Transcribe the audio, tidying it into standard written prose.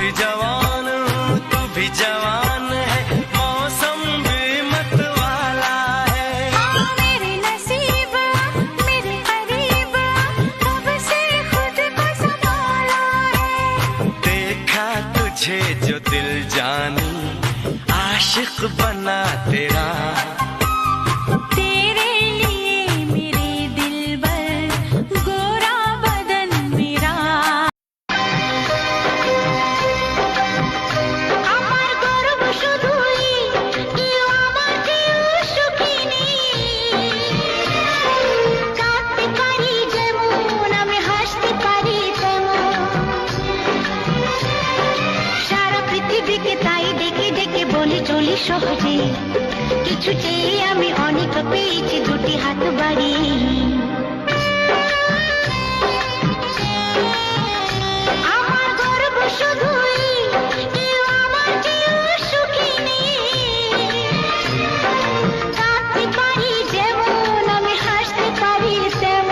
भी जवान हूँ, तू भी जवान है, मौसम भी मत वाला है। मेरे नसीब मेरे करीब, कब से खुद को संभाला है। देखा तुझे जो दिल जानी, आशिक बना तेरा। तेरे लिए मेरे दिलबर, गोरा बदन मेरा। আমার গর্ব শুধুই কেউ আমাকে সুখী নেই। কাঁদতে পারি যেমন আমি হাসতে পারি তেমন। সারা পৃথিবীকে তাই ডেকে ডেকে বলে চলি সহজে, কিছু চেয়ে আমি অনেক পেয়েছি দুটি হাত বাড়িয়ে।